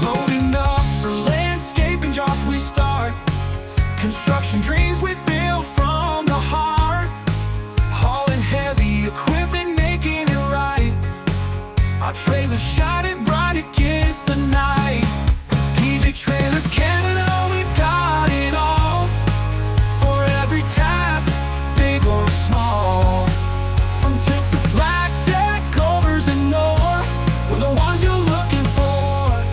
Loading up for landscaping jobs we start, construction dreams we build from the heart, hauling heavy equipment, making it right. Our trailer shining bright against the night. PJ Trailers Canada, we've got it all, for every task, big or small. From tilts to flat deck covers and more, we're the ones you're looking for.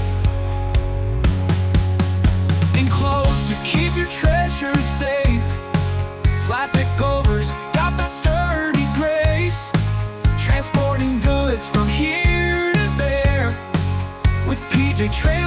Enclosed to keep your treasures safe. Flat deck covers got that sturdy grace, transporting goods from here to there. With PJ Trailers